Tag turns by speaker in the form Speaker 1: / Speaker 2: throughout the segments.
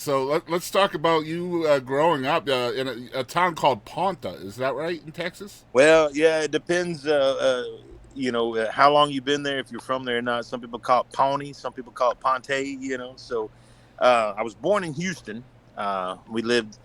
Speaker 1: So let's talk about you growing up in a town called Ponta. Is that right in Texas?
Speaker 2: Well, yeah, it depends. How long you've been there, if you're from there or not. Some people call it Pawnee, some people call it Ponte. I was born in Houston. We lived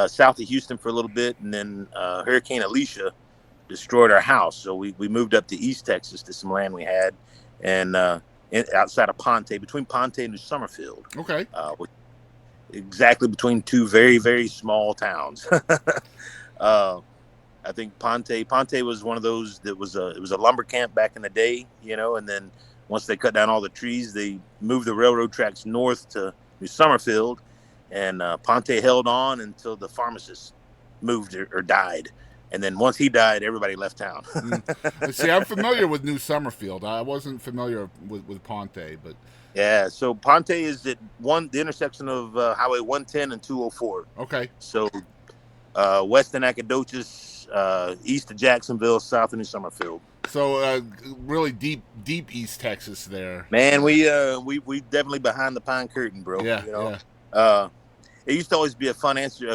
Speaker 2: south of Houston for a little bit, and then Hurricane Alicia destroyed our house. So we moved up to East Texas to some land we had, and outside of Ponte, between Ponte and New Summerfield,
Speaker 1: Okay.
Speaker 2: exactly between two very very small towns. uh, I think Ponte was one of those that was it was a lumber camp back in the day, and then once they cut down all the trees, they moved the railroad tracks north to New Summerfield, and Ponte held on until the pharmacist moved or died, and then once he died, everybody left town.
Speaker 1: Mm. See, I'm familiar with New Summerfield. I wasn't familiar with Ponte, but
Speaker 2: Yeah, so Ponte is at the intersection of Highway 110 and 204.
Speaker 1: okay.
Speaker 2: So west of Nacogdoches, east of Jacksonville, south of New Summerfield.
Speaker 1: So really deep East Texas there.
Speaker 2: Man, we definitely behind the pine curtain, bro.
Speaker 1: Yeah, yeah.
Speaker 2: Uh, it used to always be a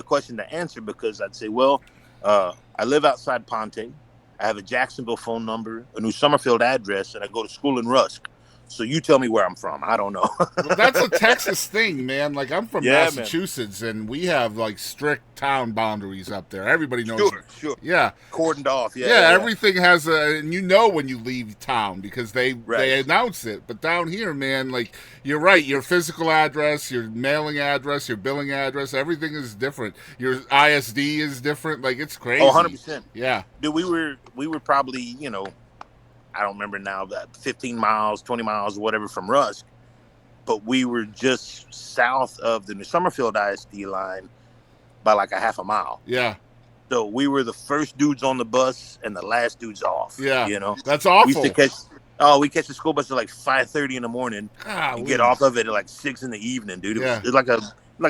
Speaker 2: question to answer because I'd say, well, I live outside Ponte. I have a Jacksonville phone number, a New Summerfield address, and I go to school in Rusk. So you tell me where I'm from. I don't know.
Speaker 1: Well, that's a Texas thing, man. Like I'm from
Speaker 2: Yeah, man.
Speaker 1: Massachusetts, and we have like strict town boundaries up there. Everybody knows.
Speaker 2: Sure.
Speaker 1: Yeah,
Speaker 2: Cordoned off. Yeah,
Speaker 1: yeah.
Speaker 2: yeah.
Speaker 1: Everything has a, and you know when you leave town because they
Speaker 2: Right.
Speaker 1: they announce it. But down here, man, like you're right. Your physical address, your mailing address, your billing address, everything is different. Your ISD is different. Like it's crazy.
Speaker 2: Oh, 100%.
Speaker 1: Yeah.
Speaker 2: Dude, we were probably, I don't remember now, about 15 miles, 20 miles, whatever from Rusk, but we were just south of the New Summerfield ISD line by like a half a mile.
Speaker 1: Yeah.
Speaker 2: So we were the first dudes on the bus and the last dudes off.
Speaker 1: Yeah.
Speaker 2: You know,
Speaker 1: That's
Speaker 2: we used
Speaker 1: awful.
Speaker 2: to we catch the school bus at like 5:30 in the morning and get
Speaker 1: Golly.
Speaker 2: off of it at like 6 in the evening, dude.
Speaker 1: Yeah.
Speaker 2: It's like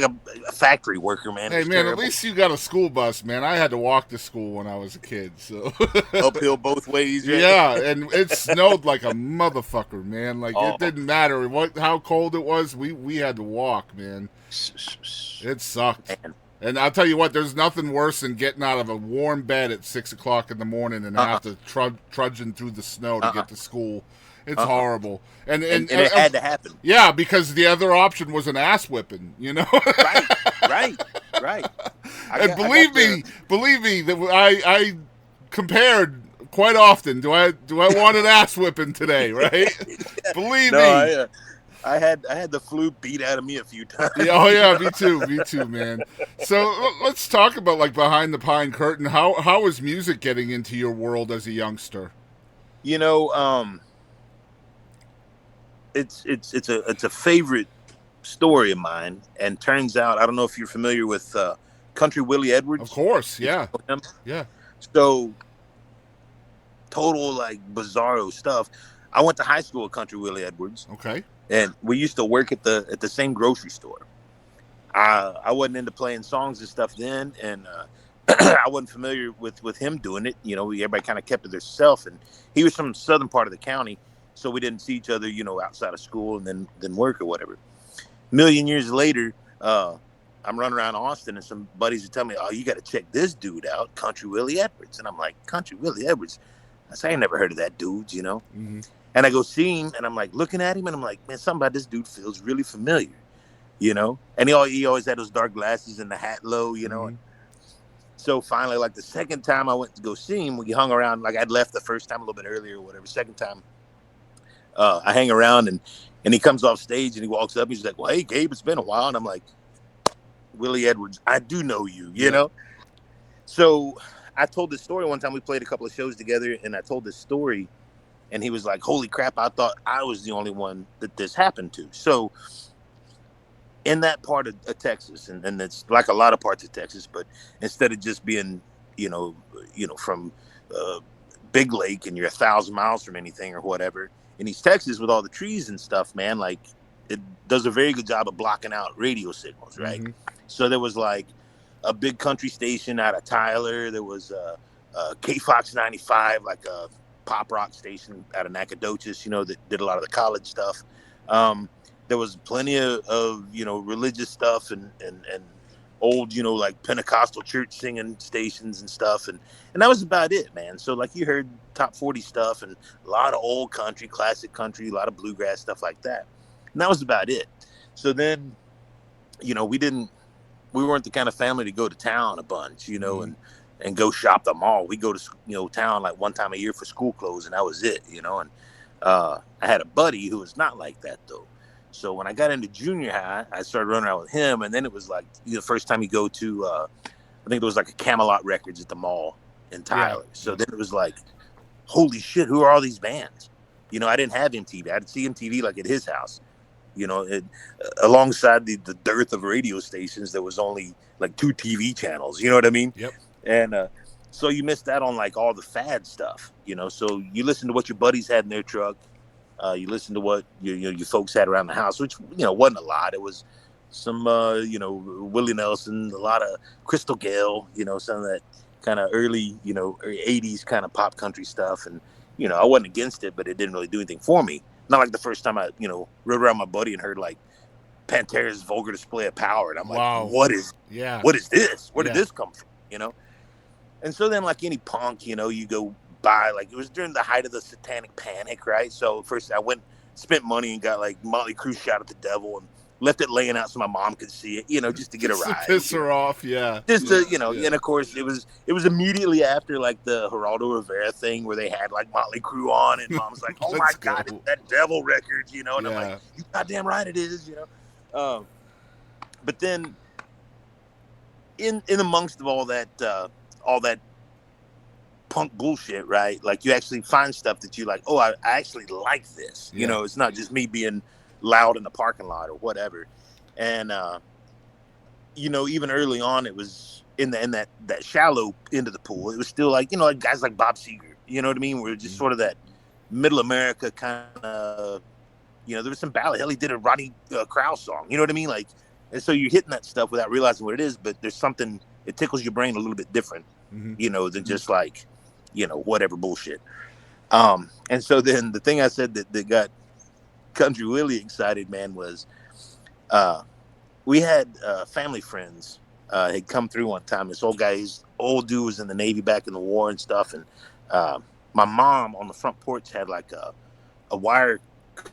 Speaker 2: a factory worker, man. It
Speaker 1: Hey
Speaker 2: was
Speaker 1: man, at
Speaker 2: terrible.
Speaker 1: least you got a school bus, man. I had to walk to school when I was a kid, so
Speaker 2: Uphill both ways, right?
Speaker 1: yeah, and it snowed like a motherfucker, man. Like
Speaker 2: Oh,
Speaker 1: it didn't matter how cold it was. We had to walk, man. It sucked.
Speaker 2: man.
Speaker 1: And I'll tell you what, there's nothing worse than getting out of a warm bed at 6 o'clock in the morning and
Speaker 2: Uh-uh.
Speaker 1: have to trudging through the snow to
Speaker 2: Uh-uh.
Speaker 1: get to school. It's
Speaker 2: Uh-uh.
Speaker 1: horrible.
Speaker 2: And it had to happen.
Speaker 1: Yeah, because the other option was an ass whipping, you know.
Speaker 2: Right, right, right.
Speaker 1: And believe me, that I compared quite often. Do I want an ass whipping today? Right? Believe
Speaker 2: No,
Speaker 1: me.
Speaker 2: I had the flu beat out of me a few times.
Speaker 1: Yeah, oh yeah, me too, man. So let's talk about like behind the pine curtain. How is music getting into your world as a youngster?
Speaker 2: You know, it's a favorite story of mine, and turns out I don't know if you're familiar with Country Willie
Speaker 1: Of
Speaker 2: Edwards.
Speaker 1: course,
Speaker 2: If you
Speaker 1: yeah,
Speaker 2: know him.
Speaker 1: yeah.
Speaker 2: So total like bizarro stuff. I went to high school with Country Willie Edwards,
Speaker 1: Okay,
Speaker 2: and we used to work at the same grocery store. I wasn't into playing songs and stuff then, and I wasn't familiar with him doing it. You know, everybody kind of kept to themselves, and he was from the southern part of the county, so we didn't see each other, outside of school and then work or whatever. Million years later, I'm running around Austin, and some buddies are telling me, "Oh, you got to check this dude out, Country Willie Edwards." And I'm like, "Country Willie Edwards?" I say, "I ain't never heard of that dude."
Speaker 1: hmm
Speaker 2: And I go see him, and I'm like looking at him, and I'm like, "Man, something about this dude feels really familiar." And he always had those dark glasses and the hat low.
Speaker 1: hmm
Speaker 2: So finally, like the second time I went to go see him, we hung around. Like I'd left the first time a little bit earlier or whatever. Second time, I hang around, and he comes off stage and he walks up. He's like, "Well, hey, Gabe, it's been a while." And I'm like, "Willie Edwards, I do know you, you
Speaker 1: Yeah.
Speaker 2: know." So I told this story one time. We played a couple of shows together, and I told this story, and he was like, "Holy crap! I thought I was the only one that this happened to." So in that part of Texas, and it's like a lot of parts of Texas, but instead of just being, from uh, Big Lake and you're 1,000 miles from anything or whatever, in East Texas with all the trees and stuff, man, like it does a very good job of blocking out radio signals, right?
Speaker 1: hmm
Speaker 2: So there was like a big country station out of Tyler. There was K Fox 95, like a pop rock station out of Nacogdoches, that did a lot of the college stuff. Um, there was plenty of religious stuff and old like Pentecostal church singing stations and stuff, and that was about it, man. So like you heard top 40 stuff and a lot of old country, classic country, a lot of bluegrass stuff like that, and that was about it. So then we weren't the kind of family to go to town a bunch, and go shop the mall. We go to town like one time a year for school clothes, and that was it, and I had a buddy who was not like that though. So when I got into junior high, I started running around with him, and then it was like the first time you go to, I think there was like a Camelot Records at the mall in Tyler. Yeah. So then it was like, holy shit, who are all these bands? I didn't have MTV. I'd see MTV like at his house. Alongside the dearth of radio stations, there was only like 2 TV channels. You know what I mean?
Speaker 1: Yep.
Speaker 2: And so you missed out on like all the fad stuff. So you listen to what your buddies had in their truck. You listen to what your folks had around the house, which wasn't a lot. It was some Willie Nelson, a lot of Crystal Gale, some of that kind of early 80s kind of pop country stuff. And I wasn't against it, but it didn't really do anything for me. Not like the first time I rode around my buddy and heard like Pantera's Vulgar Display of Power, and I'm like,
Speaker 1: wow.
Speaker 2: what is this? Where did this come from? And so then like any punk, you go buy, like it was during the height of the Satanic Panic, right? So first I spent money and got like Motley Crue Shout at the Devil and left it laying out so my mom could see it, just to get
Speaker 1: just
Speaker 2: a ride.
Speaker 1: To piss her off, yeah.
Speaker 2: Just to, and of course it was immediately after like the Geraldo Rivera thing where they had like Motley Crue on, and mom's like, oh my God, it's that Devil record, and I'm like, you goddamn right it is, But then in amongst of all that punk bullshit, right? Like you actually find stuff that you like, oh, I actually like this. It's not just me being loud in the parking lot or whatever. And even early on, it was in that shallow end of the pool. It was still like like guys like Bob Seger. You know what I mean? We're just sort of that middle America kind of. There was some ballad. Hell, he did a Rodney Crowell song. You know what I mean? Like, and so you're hitting that stuff without realizing what it is. But there's something. It tickles your brain a little bit different, than just like, whatever bullshit. And so then the thing I said that got Country Willie excited, man, was we had family friends had come through one time. This old dude was in the Navy back in the war and stuff. And my mom on the front porch had like a wire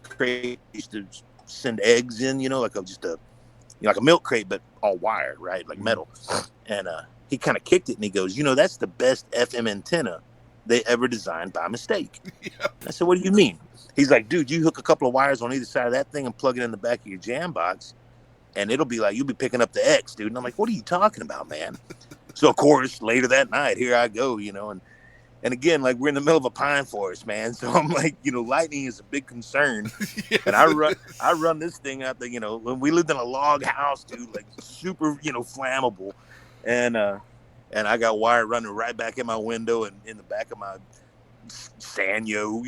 Speaker 2: crate used to send eggs in, like like a milk crate, but all wire, right? Like metal. And he kind of kicked it and he goes, that's the best FM antenna they ever designed by mistake. Yep. I said, what do you mean? He's like, dude, you hook a couple of wires on either side of that thing and plug it in the back of your jam box, and it'll be like you'll be picking up the X, dude. And I'm like, what are you talking about, man? So of course, later that night, here I go, and again, like we're in the middle of a pine forest, man. So I'm like, lightning is a big concern. Yes. And I run this thing out there, when we lived in a log house, dude, like super, flammable, and I got wire running right back in my window and in the back of my Sanyo,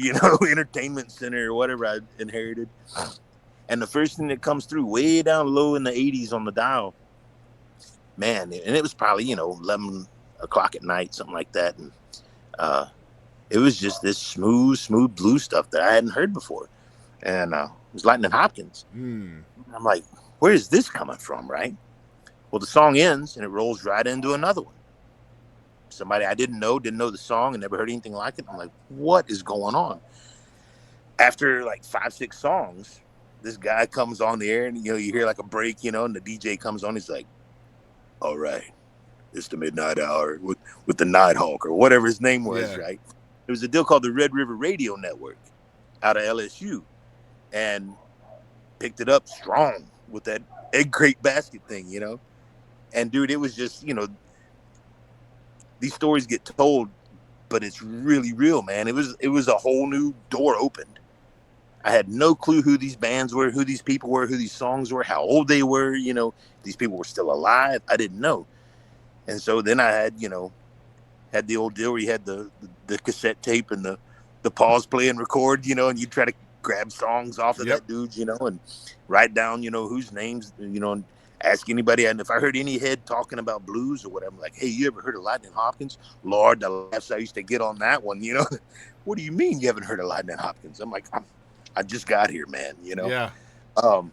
Speaker 2: entertainment center or whatever I inherited. And the first thing that comes through way down low in the 80s on the dial, man, and it was probably, 11 o'clock at night, something like that. And it was just this smooth blue stuff that I hadn't heard before. And it was Lightning Hopkins. I'm like, where is this coming from, right? Well, the song ends and it rolls right into another one. Somebody I didn't know the song and never heard anything like it. I'm like, what is going on? After like 5-6 songs, this guy comes on the air and, you hear like a break, and the DJ comes on. He's like, all right, it's the midnight hour with the Nighthawk or whatever his name was, right? There was a deal called the Red River Radio Network out of LSU, and picked it up strong with that egg crate basket thing, And dude, it was just, these stories get told, but it's really real, man. It was a whole new door opened. I had no clue who these bands were, who these people were, who these songs were, how old they were, these people were still alive. I didn't know. And so then I had, had the old deal where you had the cassette tape and the pause, play and record, and you try to grab songs off of that dude, and write down, whose names, and ask anybody. And if I heard any head talking about blues or whatever, I'm like, hey, you ever heard of Lightning Hopkins? Lord, the laughs I used to get on that one, What do you mean you haven't heard of Lightning Hopkins? I'm like, I just got here, man,
Speaker 1: Yeah.
Speaker 2: Um,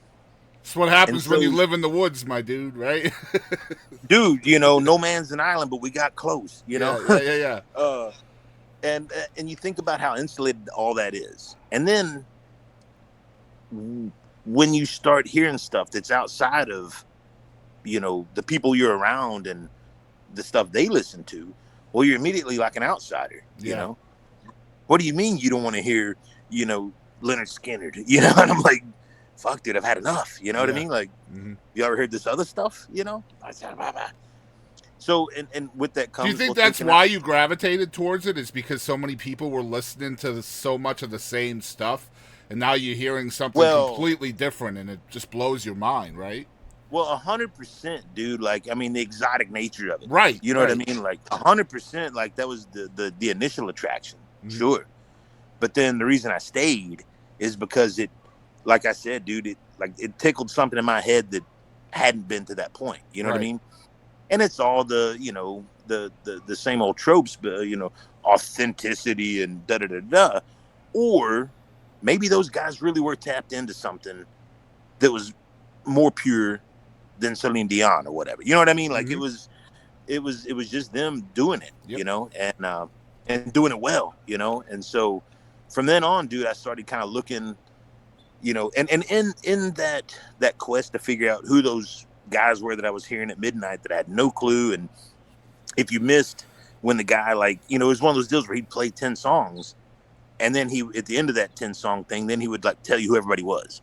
Speaker 1: It's what
Speaker 2: and
Speaker 1: happens when you
Speaker 2: so,
Speaker 1: live in the woods, my dude, right?
Speaker 2: dude, no man's an island, but we got close,
Speaker 1: Yeah, yeah, yeah, yeah.
Speaker 2: uh, and you think about how insulated all that is, and then when you start hearing stuff that's outside of, the people you're around and the stuff they listen to, well, you're immediately like an outsider.
Speaker 1: Yeah.
Speaker 2: What do you mean you don't want to hear, Leonard Skinner? And I'm like, fuck, dude, I've had enough. You know what I
Speaker 1: Yeah.
Speaker 2: mean? Like,
Speaker 1: Mm-hmm.
Speaker 2: you ever heard this other stuff? So, and with that comes.
Speaker 1: Do you think that's why you gravitated towards it? Is because so many people were listening to so much of the same stuff, and now you're hearing something completely different, and it just blows your mind, right?
Speaker 2: Well, 100%, dude. Like, I mean, the exotic nature of it,
Speaker 1: right?
Speaker 2: You know what I mean? Like, 100%. Like, that was the initial attraction, sure. But then the reason I stayed is because it, like I said, dude, it tickled something in my head that hadn't been to that point. You know what I mean? And it's all the the same old tropes, but authenticity and da da da da. Or maybe those guys really were tapped into something that was more pure than Celine Dion or whatever. You know what I mean? Like it was just them doing it, and doing it well, And so from then on, dude, I started kind of looking, and in that quest to figure out who those guys were that I was hearing at midnight that I had no clue. And if you missed when the guy, like, it was one of those deals where he'd play 10 songs and then he, at the end of that 10 song thing, then he would like tell you who everybody was.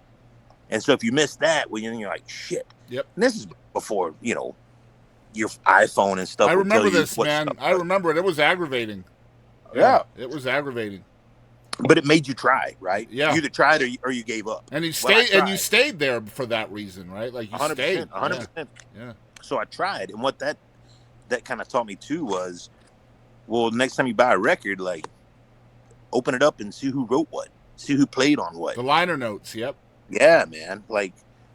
Speaker 2: And so if you missed that, well, you're like, shit.
Speaker 1: Yep.
Speaker 2: And this is before, your iPhone and stuff.
Speaker 1: I remember this, man. I remember it. It was aggravating.
Speaker 2: Yeah.
Speaker 1: It was aggravating.
Speaker 2: But it made you try, right?
Speaker 1: Yeah.
Speaker 2: You either tried or you gave up.
Speaker 1: And you stayed there for that reason, right? Like you
Speaker 2: 100%,
Speaker 1: stayed.
Speaker 2: 100%.
Speaker 1: Yeah.
Speaker 2: So I tried. And what that kind of taught me too was, well, next time you buy a record, like, open it up and see who wrote what. See who played on what.
Speaker 1: The liner notes, yep.
Speaker 2: Yeah, man. Like,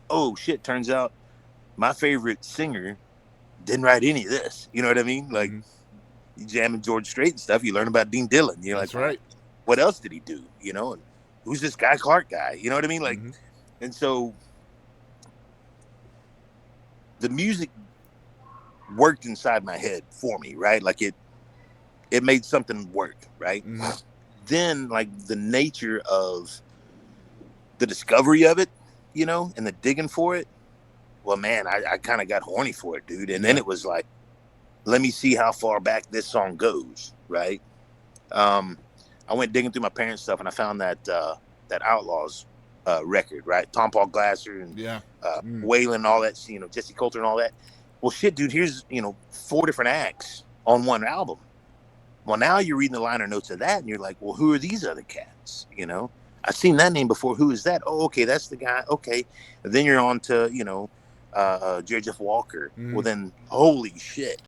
Speaker 2: oh, shit, turns out my favorite singer didn't write any of this. You know what I mean? Like, you jamming George Strait and stuff, you learn about Dean Dillon. You're
Speaker 1: That's
Speaker 2: like,
Speaker 1: right.
Speaker 2: What else did he do? And who's this Guy Clark guy? You know what I mean? Like, and so the music worked inside my head for me, right? Like it made something work, right? Then, like, the nature of the discovery of it, and the digging for it, well, man, I kind of got horny for it, dude. And then it was like, let me see how far back this song goes, right? I went digging through my parents' stuff, and I found that Outlaws record, right? Tom Paul Glasser and Waylon and all that, Jesse Coulter and all that. Well, shit, dude, here's, 4 different acts on one album. Well, now you're reading the liner notes of that, and you're like, well, who are these other cats? I've seen that name before. Who is that? Oh, okay, that's the guy. Okay. And then you're on to, Jerry Jeff Walker. Well, then, holy shit.